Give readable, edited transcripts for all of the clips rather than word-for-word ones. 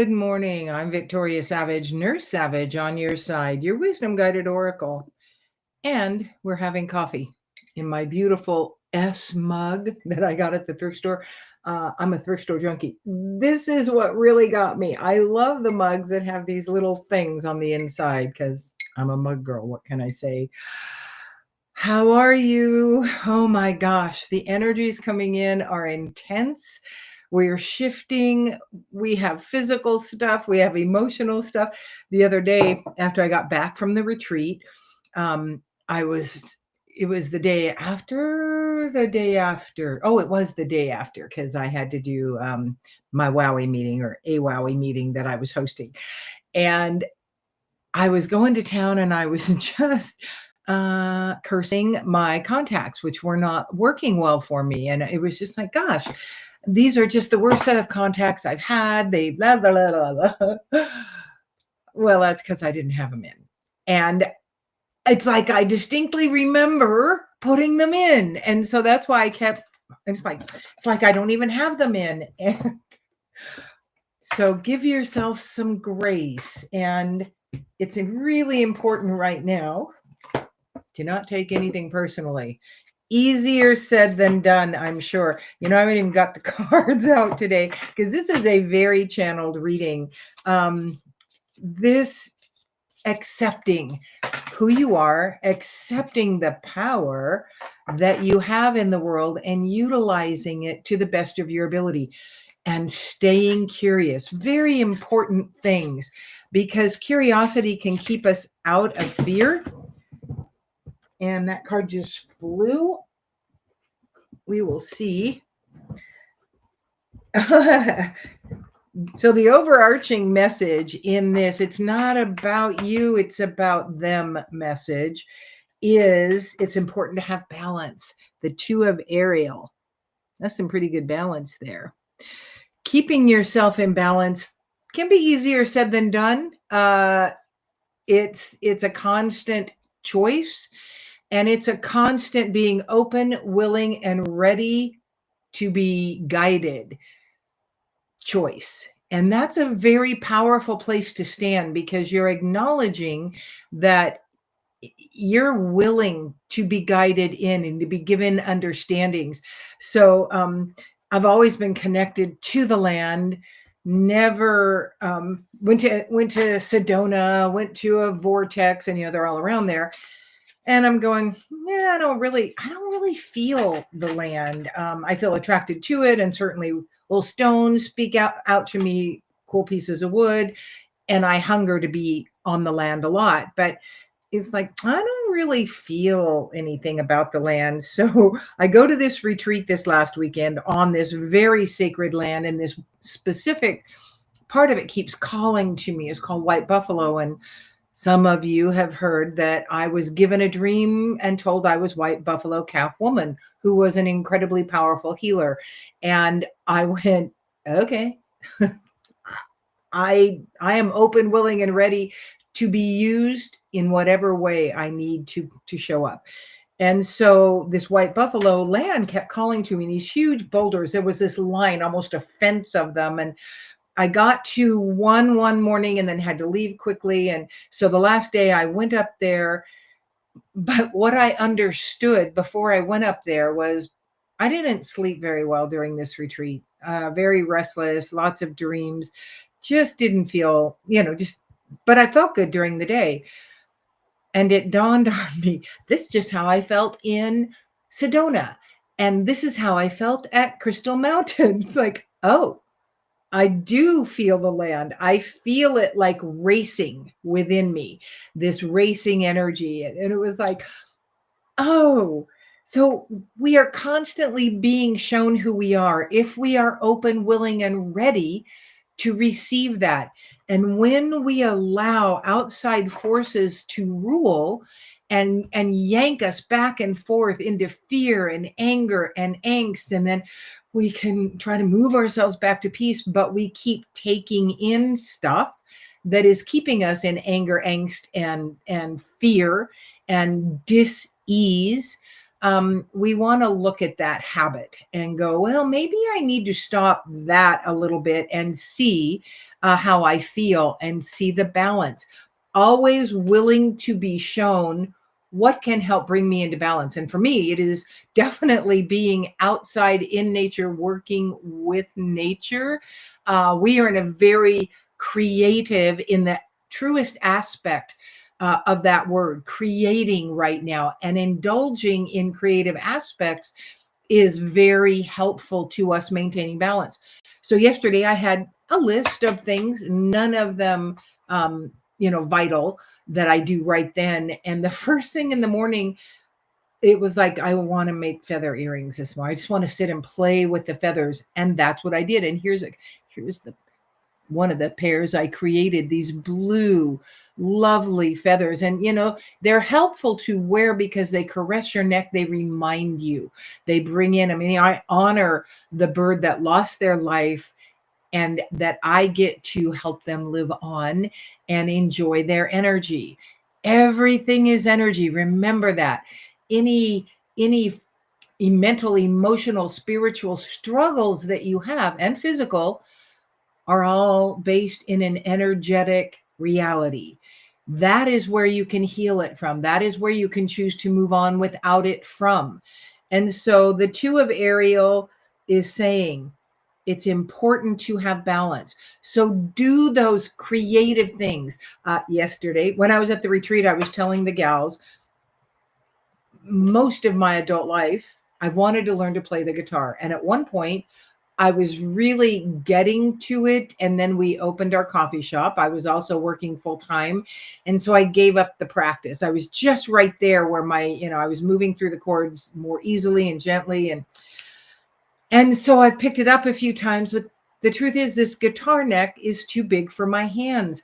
Good morning. I'm Victoria Savage, Nurse Savage on your side, your wisdom guided oracle. And we're having coffee in my beautiful S mug that I got at the thrift store. I'm a thrift store junkie. This is what really got me. I love the mugs that have these little things on the inside because I'm a mug girl. What can I say? How are you? Oh my gosh, the energies coming in are intense. We're shifting. We have physical stuff, we have emotional stuff. The other day, after I got back from the retreat, I was, it was the day after, Oh, it was the day after because I had to do my WOWY meeting or a WOWY meeting that I was hosting. And I was going to town and I was just cursing my contacts, which were not working well for me. And it was just like, gosh, these are just the worst set of contacts I've had. They blah, blah, blah, blah, blah. Well, that's because I didn't have them in. And it's like I distinctly remember putting them in. And so that's why it's like I don't even have them in. And so give yourself some grace. And it's really important right now. Do not take anything personally. Easier said than done, I'm sure. I haven't even got the cards out today because this is a very channeled reading. This accepting who you are, accepting the power that you have in the world and utilizing it to the best of your ability and staying curious. Very important things because curiosity can keep us out of fear. And that card just flew. We will see. So the overarching message in this, it's not about you, it's about them message, is it's important to have balance. The Two of Ariel. That's some pretty good balance there. Keeping yourself in balance can be easier said than done. It's a constant choice. And it's a constant being open, willing, and ready to be guided choice. And that's a very powerful place to stand because you're acknowledging that you're willing to be guided in and to be given understandings. So I've always been connected to the land. Never went to Sedona, went to a vortex, and they're all around there. And I'm going, yeah, I don't really feel the land. I feel attracted to it, and certainly little stones speak out to me, cool pieces of wood, and I hunger to be on the land a lot. But it's like, I don't really feel anything about the land. So I go to this retreat this last weekend on this very sacred land, and this specific part of it keeps calling to me. It's called White Buffalo. And some of you have heard that I was given a dream and told I was White Buffalo Calf Woman, who was an incredibly powerful healer. And I went, okay, I am open, willing, and ready to be used in whatever way I need to show up. And so this White Buffalo land kept calling to me, these huge boulders. There was this line, almost a fence of them. And I got to one morning and then had to leave quickly. And so the last day I went up there. But what I understood before I went up there was I didn't sleep very well during this retreat. Very restless, lots of dreams, just didn't feel, but I felt good during the day. And it dawned on me, this is just how I felt in Sedona. And this is how I felt at Crystal Mountain. It's like, oh, I do feel the land. I feel it like racing within me, this racing energy. And it was like, oh, so we are constantly being shown who we are if we are open, willing, and ready to receive that. And when we allow outside forces to rule and yank us back and forth into fear and anger and angst, and then we can try to move ourselves back to peace, but we keep taking in stuff that is keeping us in anger, angst, and fear and dis-ease. we want to look at that habit and go, well, maybe I need to stop that a little bit and see how I feel and see the balance. Always willing to be shown what can help bring me into balance. And for me, it is definitely being outside in nature, working with nature. We are in a very creative, in the truest aspect of that word, creating right now, and indulging in creative aspects is very helpful to us maintaining balance. So yesterday I had a list of things, none of them, vital, that I do right then. And the first thing in the morning, it was like, I want to make feather earrings this morning. I just want to sit and play with the feathers. And that's what I did. And here's the one of the pairs I created, these blue, lovely feathers. And, they're helpful to wear because they caress your neck. They remind you, they bring in, I honor the bird that lost their life and that I get to help them live on and enjoy their energy. Everything is energy. Remember that. Any mental, emotional, spiritual struggles that you have, and physical, are all based in an energetic reality. That is where you can heal it from. That is where you can choose to move on without it from. And so the two of Ariel is saying it's important to have balance. So do those creative things. Yesterday, when I was at the retreat, I was telling the gals, most of my adult life, I wanted to learn to play the guitar. And at one point, I was really getting to it. And then we opened our coffee shop. I was also working full time. And so I gave up the practice. I was just right there where I was moving through the chords more easily and gently. And so I've picked it up a few times, but the truth is this guitar neck is too big for my hands.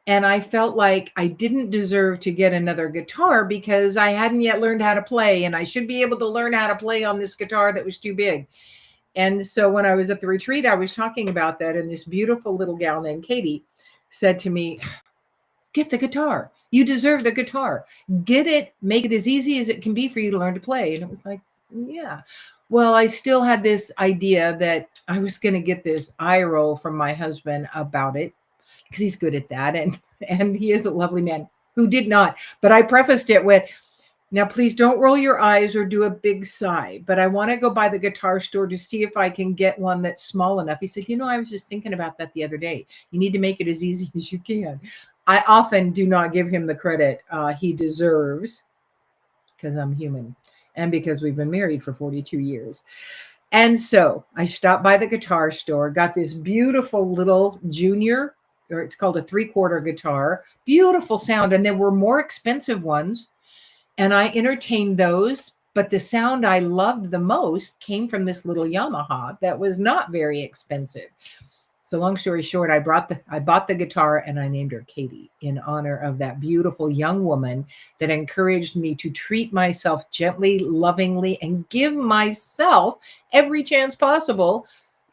And I felt like I didn't deserve to get another guitar because I hadn't yet learned how to play. And I should be able to learn how to play on this guitar that was too big. And so when I was at the retreat, I was talking about that. And this beautiful little gal named Katie said to me, get the guitar. You deserve the guitar. Get it. Make it as easy as it can be for you to learn to play. And it was like, yeah. Well, I still had this idea that I was going to get this eye roll from my husband about it because he's good at that. And he is a lovely man who did not. But I prefaced it with, now, please don't roll your eyes or do a big sigh, but I want to go by the guitar store to see if I can get one that's small enough. He said, I was just thinking about that the other day. You need to make it as easy as you can. I often do not give him the credit he deserves because I'm human and because we've been married for 42 years. And so I stopped by the guitar store, got this beautiful little junior, or it's called a 3/4 guitar, beautiful sound. And there were more expensive ones. And I entertained those, but the sound I loved the most came from this little Yamaha that was not very expensive. So long story short, I bought the guitar and I named her Katie in honor of that beautiful young woman that encouraged me to treat myself gently, lovingly, and give myself every chance possible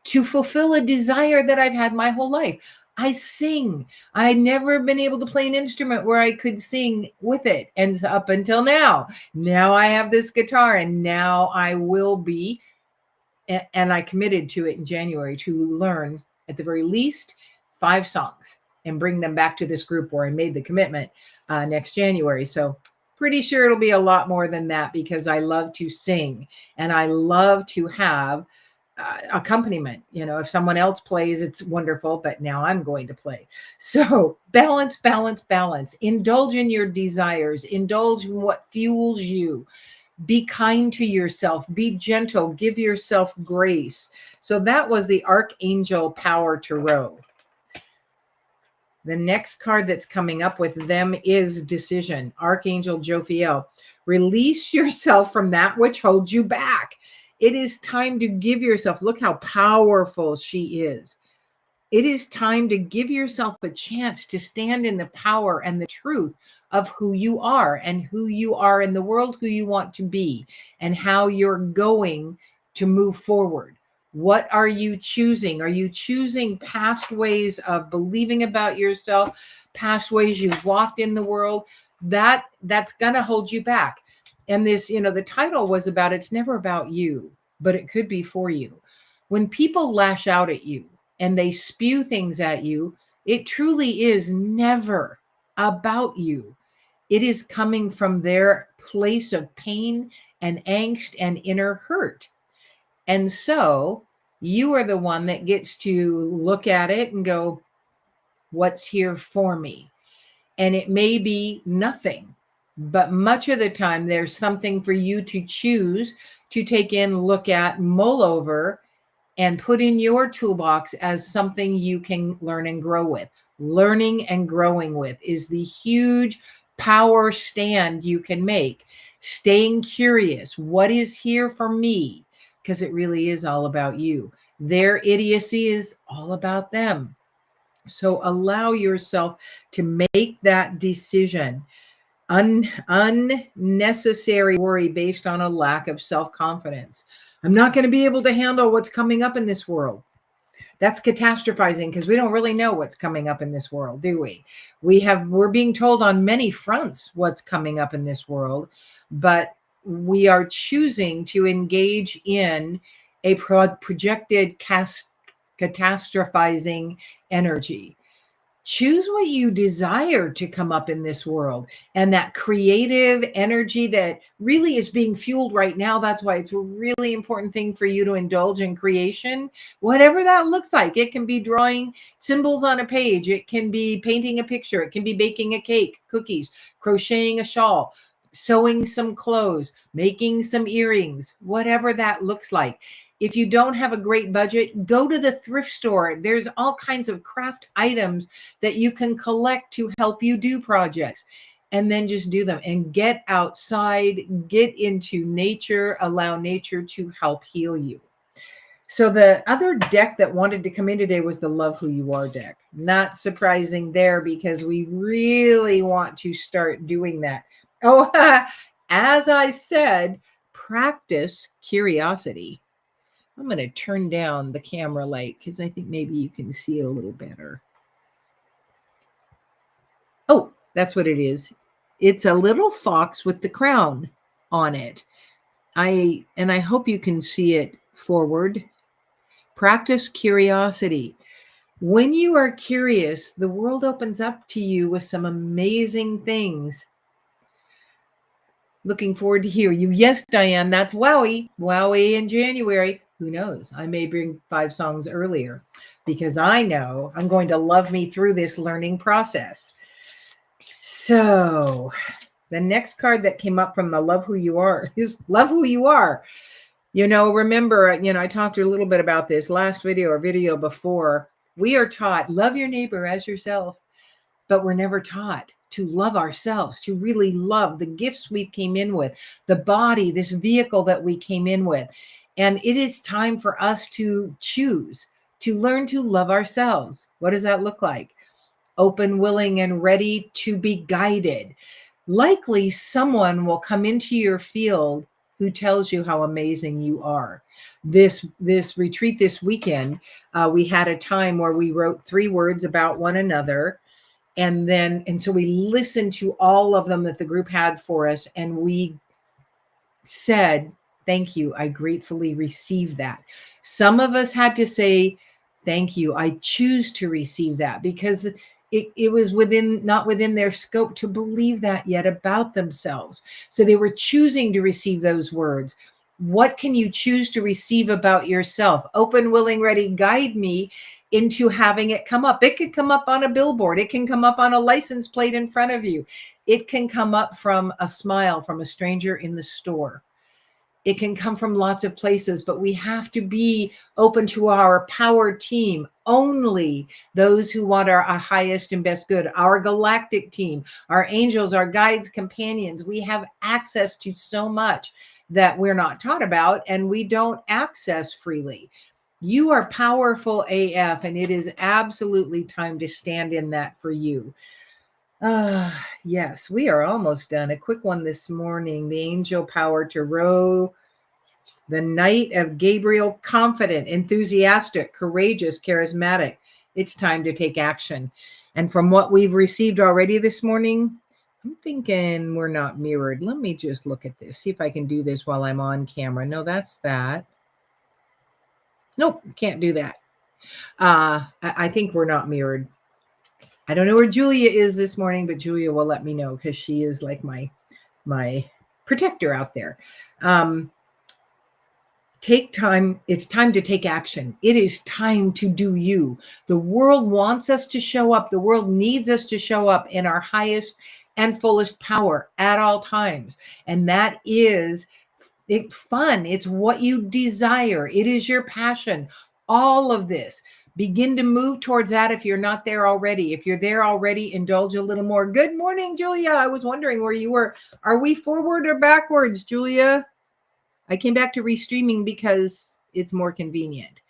to fulfill a desire that I've had my whole life. I sing. I'd never been able to play an instrument where I could sing with it. And up until now I have this guitar, and now I will be. And I committed to it in January to learn at the very least 5 songs and bring them back to this group where I made the commitment next January. So pretty sure it'll be a lot more than that because I love to sing and I love to have accompaniment. If someone else plays, it's wonderful, but now I'm going to play. So balance, balance, balance. Indulge in your desires. Indulge in what fuels you. Be kind to yourself. Be gentle. Give yourself grace. So that was the Archangel Power Tarot. The next card that's coming up with them is Decision. Archangel Jophiel. Release yourself from that which holds you back. It is time to give yourself, look how powerful she is. It is time to give yourself a chance to stand in the power and the truth of who you are and who you are in the world, who you want to be, and how you're going to move forward. What are you choosing? Are you choosing past ways of believing about yourself, past ways you've walked in the world? That's going to hold you back. And this, the title was about it's never about you, but it could be for you. When people lash out at you and they spew things at you, it truly is never about you. It is coming from their place of pain and angst and inner hurt. And so you are the one that gets to look at it and go, what's here for me? And it may be nothing, but much of the time there's something for you to choose to take in, look at, mull over, and put in your toolbox as something you can learn and grow with. Learning and growing with is the huge power stand you can make. Staying curious, what is here for me? Because it really is all about you. Their idiocy is all about them. So allow yourself to make that decision. Unnecessary worry based on a lack of self-confidence. I'm not going to be able to handle what's coming up in this world. That's catastrophizing, because we don't really know what's coming up in this world, do we? We're being told on many fronts what's coming up in this world, but we are choosing to engage in a projected catastrophizing energy. Choose what you desire to come up in this world, and that creative energy that really is being fueled right now. That's why it's a really important thing for you to indulge in creation, whatever that looks like. It can be drawing symbols on a page. It can be painting a picture. It can be baking a cake, cookies, crocheting a shawl, sewing some clothes, making some earrings, whatever that looks like. If you don't have a great budget, go to the thrift store. There's all kinds of craft items that you can collect to help you do projects, and then just do them and get outside, get into nature, allow nature to help heal you. So the other deck that wanted to come in today was the Love Who You Are deck. Not surprising there, because we really want to start doing that. Oh, as I said, practice curiosity. I'm going to turn down the camera light because I think maybe you can see it a little better. Oh, that's what it is. It's a little fox with the crown on it. I hope you can see it forward. Practice curiosity. When you are curious, the world opens up to you with some amazing things. Looking forward to hear you. Yes, Diane, that's Wowie. Wowie in January. Who knows? I may bring 5 songs earlier, because I know I'm going to love me through this learning process. So the next card that came up from the Love Who You Are is Love Who You Are. Remember, I talked a little bit about this last video or video before. We are taught, love your neighbor as yourself, but we're never taught to love ourselves, to really love the gifts we came in with, the body, this vehicle that we came in with. And it is time for us to choose to learn to love ourselves. What does that look like? Open, willing, and ready to be guided. Likely someone will come into your field who tells you how amazing you are. This retreat this weekend, we had a time where we wrote 3 words about one another. And so we listened to all of them that the group had for us, and we said, thank you. I gratefully received that. Some of us had to say, thank you. I choose to receive that, because it was not within their scope to believe that yet about themselves. So they were choosing to receive those words. What can you choose to receive about yourself? Open, willing, ready, guide me into having it come up. It could come up on a billboard. It can come up on a license plate in front of you. It can come up from a smile from a stranger in the store. It can come from lots of places, but we have to be open to our power team. Only those who want our highest and best good, our galactic team, our angels, our guides, companions. We have access to so much that we're not taught about, and we don't access freely. You are powerful AF, and it is absolutely time to stand in that for you. Yes, we are almost done. A quick one this morning. The angel power tarot, the Knight of Gabriel, confident, enthusiastic, courageous, charismatic. It's time to take action. And from what we've received already this morning, I'm thinking we're not mirrored. Let me just look at this. See if I can do this while I'm on camera. No, that's that. Nope, can't do that. I think we're not mirrored. I don't know where Julia is this morning, but Julia will let me know because she is like my protector out there. Take time. It's time to take action. It is time to do you. The world wants us to show up. The world needs us to show up in our highest and fullest power at all times. And that is fun. It's what you desire. It is your passion. All of this. Begin to move towards that if you're not there already. If you're there already, indulge a little more. Good morning, Julia. I was wondering where you were. Are we forward or backwards, Julia? I came back to restreaming because it's more convenient.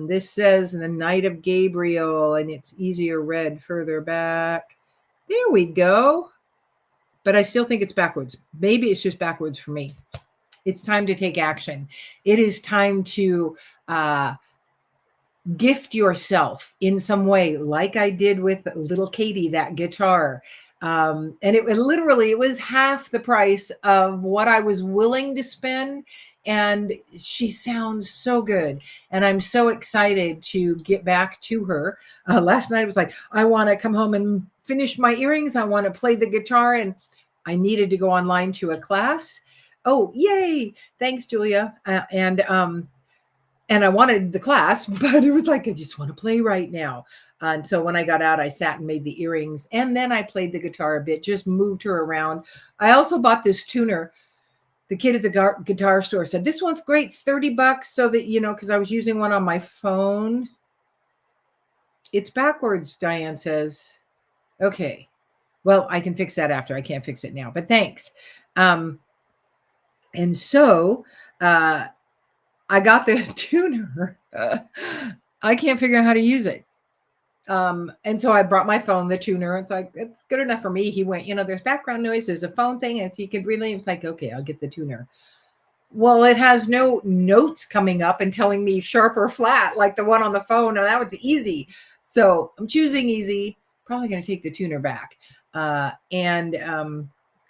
This says the Night of Gabriel, and it's easier read further back. There we go. But I still think it's backwards. Maybe it's just backwards for me. It's time to take action. It is time to gift yourself in some way, like I did with little Katie, that guitar. And it literally, it was half the price of what I was willing to spend. And she sounds so good. And I'm so excited to get back to her. Last night I was like, I want to come home and finish my earrings. I want to play the guitar. And I needed to go online to a class. Oh, yay. Thanks, Julia. And I wanted the class, but it was like, I just want to play right now. And so when I got out, I sat and made the earrings, and then I played the guitar a bit, just moved her around. I also bought this tuner. The kid at the guitar store said, this one's great. It's $30 so that, because I was using one on my phone. It's backwards, Diane says. Okay. Well, I can fix that after. I can't fix it now, but thanks. And so, I got the tuner. I can't figure out how to use it. And so I brought my phone, the tuner. It's like, it's good enough for me. He went, there's background noise. There's a phone thing. And so you could really, it's like, okay, I'll get the tuner. Well, it has no notes coming up and telling me sharp or flat like the one on the phone. Now that was easy. So I'm choosing easy. Probably going to take the tuner back. And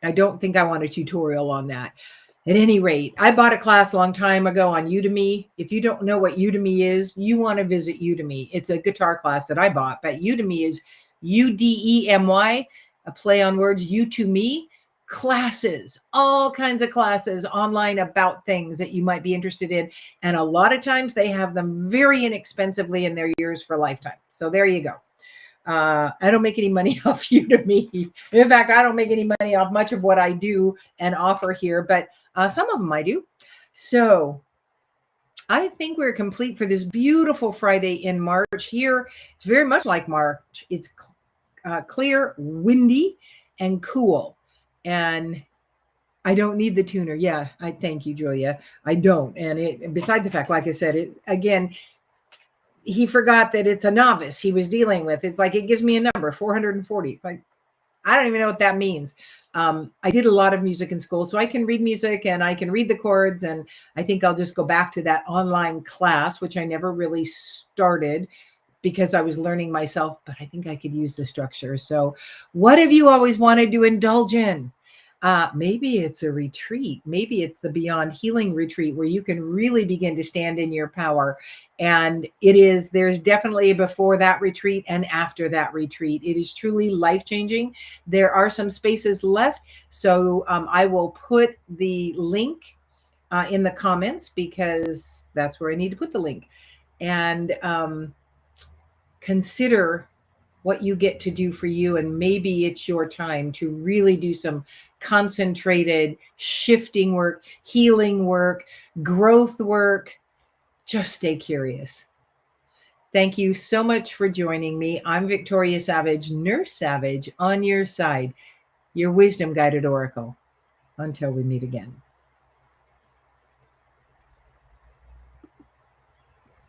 I don't think I want a tutorial on that. At any rate, I bought a class a long time ago on Udemy. If you don't know what Udemy is, you want to visit Udemy. It's a guitar class that I bought, but Udemy is Udemy, a play on words, you to me, classes, all kinds of classes online about things that you might be interested in. And a lot of times they have them very inexpensively and they're yours for a lifetime. So there you go. I don't make any money off Udemy. In fact, I don't make any money off much of what I do and offer here, but some of them I do. So I think we're complete for this beautiful Friday in March here. It's very much like March. It's clear, windy, and cool. And I don't need the tuner. Yeah, I thank you, Julia. I don't. And beside the fact, like I said, again, he forgot that it's a novice he was dealing with. It's like, it gives me a number, 440. Like, I don't even know what that means. I did a lot of music in school, so I can read music and I can read the chords. And I think I'll just go back to that online class, which I never really started because I was learning myself, but I think I could use the structure. So what have you always wanted to indulge in? Maybe it's a retreat. Maybe it's the Beyond Healing retreat where you can really begin to stand in your power. And there's definitely a before that retreat and after that retreat. It is truly life-changing. There are some spaces left. So I will put the link in the comments because that's where I need to put the link. And consider what you get to do for you. And maybe it's your time to really do some concentrated shifting work, healing work, growth work. Just stay curious. Thank you so much for joining me. I'm Victoria Savage, Nurse Savage, on your side, your wisdom guided oracle. Until we meet again.